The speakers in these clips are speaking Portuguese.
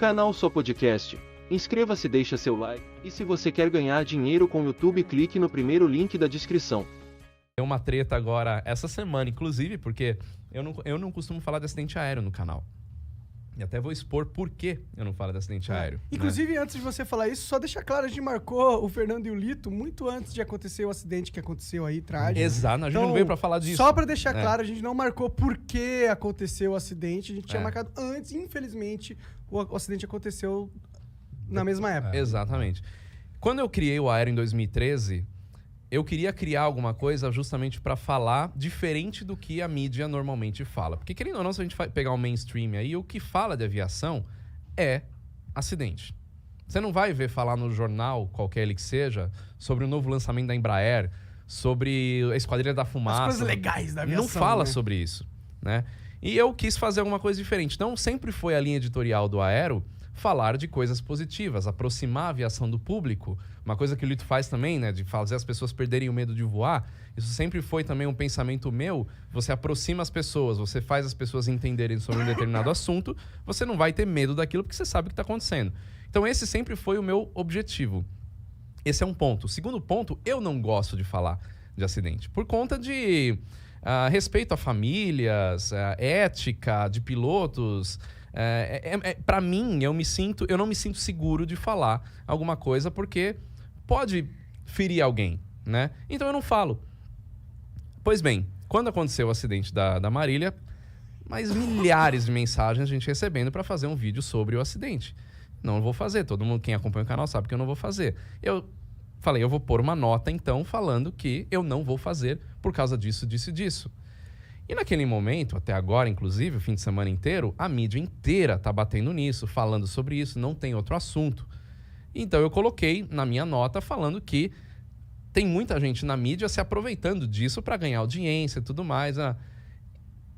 Canal Só Podcast. Inscreva-se, deixa seu like, e se você quer ganhar dinheiro com o YouTube, clique no primeiro link da descrição. Tem uma treta agora, essa semana, inclusive, porque eu não costumo falar de acidente aéreo no canal. E até vou expor por que eu não falo de acidente aéreo. Inclusive, antes de você falar isso, só deixar claro, a gente marcou o Fernando e o Lito muito antes de acontecer o acidente que aconteceu aí, trágico. Exato, a gente não veio pra falar disso. Só pra deixar claro, a gente não marcou por que aconteceu o acidente, a gente tinha marcado antes, infelizmente, o acidente aconteceu na mesma época. Exatamente. Quando eu criei o Aero em 2013, eu queria criar alguma coisa justamente para falar diferente do que a mídia normalmente fala. Porque, querendo ou não, se a gente pegar o mainstream aí, o que fala de aviação é acidente. Você não vai ver falar no jornal, qualquer ele que seja, sobre o novo lançamento da Embraer, sobre a Esquadrilha da Fumaça. As coisas legais da aviação. Não fala né? sobre isso, né? E eu quis fazer alguma coisa diferente. Então, sempre foi a linha editorial do Aero falar de coisas positivas, aproximar a aviação do público. Uma coisa que o Lito faz também, né, de fazer as pessoas perderem o medo de voar. Isso sempre foi também um pensamento meu. Você aproxima as pessoas, você faz as pessoas entenderem sobre um determinado assunto, você não vai ter medo daquilo porque você sabe o que está acontecendo. Então esse sempre foi o meu objetivo. Esse é um ponto. O segundo ponto, eu não gosto de falar de acidente, por conta de respeito a famílias, ética de pilotos. Para mim, eu não me sinto seguro de falar alguma coisa porque pode ferir alguém, né? Então eu não falo. Pois bem, quando aconteceu o acidente da Marília, mais milhares de mensagens a gente recebendo para fazer um vídeo sobre o acidente. Não vou fazer, todo mundo, quem acompanha o canal sabe que eu não vou fazer. Eu falei, eu vou pôr uma nota então falando que eu não vou fazer por causa disso, disso e disso. E naquele momento, até agora, inclusive, o fim de semana inteiro, a mídia inteira tá batendo nisso, falando sobre isso, não tem outro assunto. Então eu coloquei na minha nota falando que tem muita gente na mídia se aproveitando disso para ganhar audiência e tudo mais.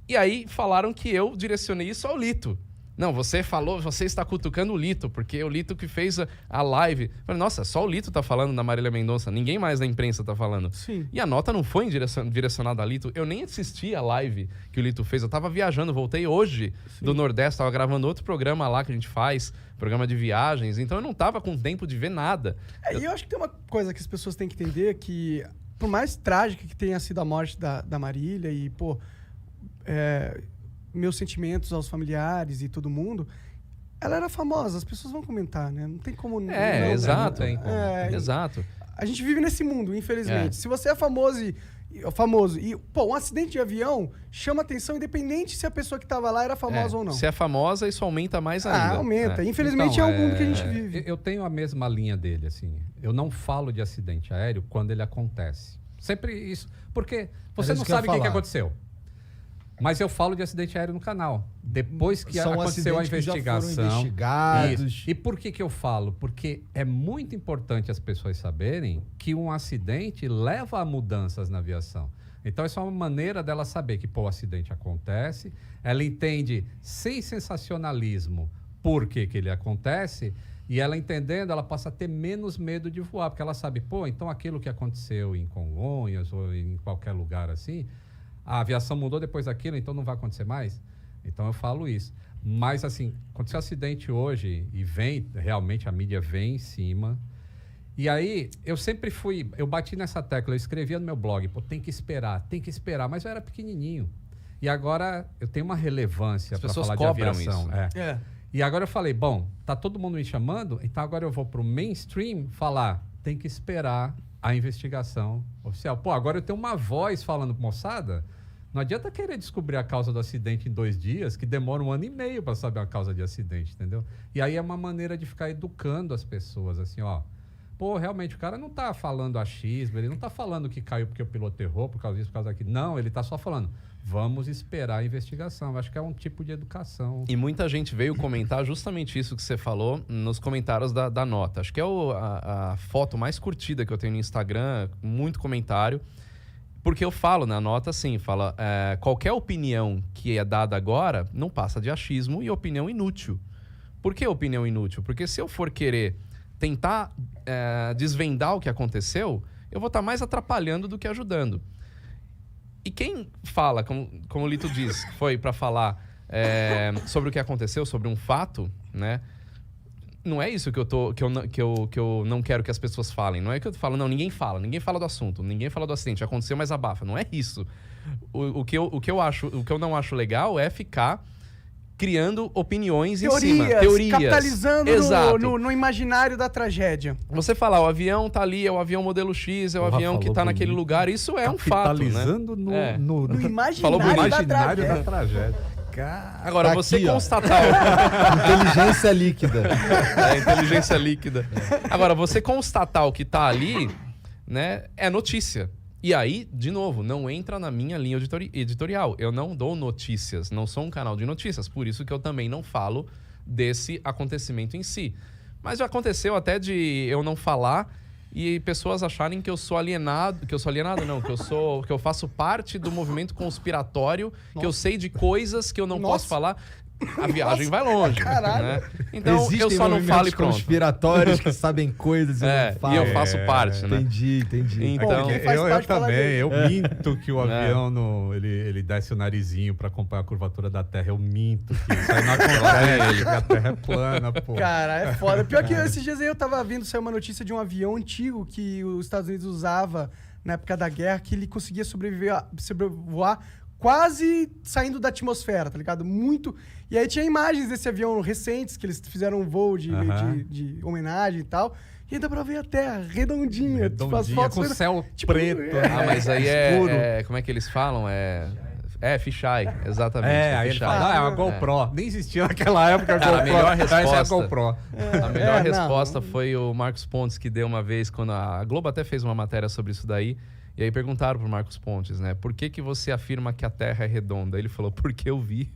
E aí falaram que eu direcionei isso ao Lito. Não, você falou, você está cutucando o Lito, porque é o Lito que fez a live. Eu falei, nossa, só o Lito tá falando da Marília Mendonça, ninguém mais da imprensa tá falando. Sim. E a nota não foi direcionada a Lito, eu nem assisti a live que o Lito fez, eu tava viajando, voltei hoje do Nordeste, tava gravando outro programa lá que a gente faz, programa de viagens, então eu não tava com tempo de ver nada. E eu acho que tem uma coisa que as pessoas têm que entender, que por mais trágica que tenha sido a morte da Marília e, pô... meus sentimentos aos familiares e todo mundo, ela era famosa, as pessoas vão comentar, né? Não tem como... Exato. Exato. A gente vive nesse mundo, infelizmente. Se você é famoso e, pô, um acidente de avião chama atenção independente se a pessoa que estava lá era famosa ou não. Se é famosa, isso aumenta mais ainda. Aumenta. Infelizmente então, é o mundo que a gente vive. Eu tenho a mesma linha dele, assim. Eu não falo de acidente aéreo quando ele acontece. Sempre isso. Porque você não sabe o que aconteceu. Mas eu falo de acidente aéreo no canal. Depois que aconteceu a investigação. Que já foram investigados. Isso. E por que eu falo? Porque é muito importante as pessoas saberem que um acidente leva a mudanças na aviação. Então, essa é uma maneira dela saber que, pô, o acidente acontece, ela entende sem sensacionalismo por que ele acontece, e ela entendendo, ela passa a ter menos medo de voar, porque ela sabe, pô, então aquilo que aconteceu em Congonhas ou em qualquer lugar assim, a aviação mudou depois daquilo, então não vai acontecer mais? Então eu falo isso. Mas assim, aconteceu um acidente hoje e realmente a mídia vem em cima. E aí, eu bati nessa tecla, eu escrevia no meu blog, pô, tem que esperar, mas eu era pequenininho. E agora eu tenho uma relevância para falar de aviação. Isso. E agora eu falei, bom, tá todo mundo me chamando, então agora eu vou pro mainstream falar, tem que esperar a investigação oficial. Pô, agora eu tenho uma voz falando, moçada, não adianta querer descobrir a causa do acidente em 2 dias, que demora 1 ano e meio para saber a causa de acidente, entendeu? E aí é uma maneira de ficar educando as pessoas, assim, ó. Pô, realmente, o cara não tá falando achismo, ele não tá falando que caiu porque o piloto errou, por causa disso, por causa daquilo. Não, ele tá só falando, vamos esperar a investigação. Eu acho que é um tipo de educação. E muita gente veio comentar justamente isso que você falou nos comentários da nota. Acho que é a foto mais curtida que eu tenho no Instagram, muito comentário. Porque eu falo na nota assim, fala, qualquer opinião que é dada agora não passa de achismo e opinião inútil. Por que opinião inútil? Porque se eu for querer tentar desvendar o que aconteceu, eu vou estar mais atrapalhando do que ajudando. E quem fala, como o Lito diz, que foi para falar sobre o que aconteceu, sobre um fato, né? não é isso que eu não quero que as pessoas falem. Não é que eu falo, não, ninguém fala do assunto, ninguém fala do acidente, aconteceu, mas abafa. Não é isso. O que eu não acho legal é ficar criando opiniões em cima. Teorias. Capitalizando no imaginário da tragédia. Você falar, o avião tá ali, é o avião modelo X, é o avião que tá naquele lugar, isso é um fato, né? Capitalizando no imaginário da tragédia. Agora, tá você aqui, constatar... Inteligência líquida. Inteligência líquida. Agora, você constatar o que tá ali, né, é notícia. E aí, de novo, não entra na minha linha editorial. Eu não dou notícias, não sou um canal de notícias. Por isso que eu também não falo desse acontecimento em si. Mas já aconteceu até de eu não falar e pessoas acharem que eu sou alienado, que eu faço parte do movimento conspiratório, que eu sei de coisas que eu não posso falar. A viagem vai longe, né? Então, existem eu só não falo e pronto. Conspiratórios que sabem coisas e não falam. E eu faço parte, né? Entendi. Então, eu também, eu minto que o avião ele desce o narizinho pra acompanhar a curvatura da Terra. Eu minto que isso aí não acontece, que a Terra é plana, pô. Cara, é foda. Pior que esses dias aí eu tava vendo, saiu uma notícia de um avião antigo que os Estados Unidos usava na época da guerra, que ele conseguia sobrevoar quase saindo da atmosfera, tá ligado? Muito. E aí tinha imagens desse avião recentes, que eles fizeram um voo de homenagem e tal. E dá pra ver a Terra redondinha. Tipo, as fotos com céu preto. Mas aí como é que eles falam? Fisheye, exatamente. Aí ele fala, é uma GoPro. Nem existia naquela época a GoPro. A melhor resposta, é a GoPro. A melhor resposta foi o Marcos Pontes, que deu uma vez, quando a Globo até fez uma matéria sobre isso daí. E aí perguntaram pro Marcos Pontes, né? Por que você afirma que a Terra é redonda? Ele falou, porque eu vi.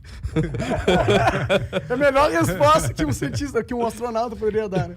É a melhor resposta que um cientista, que um astronauta poderia dar, né?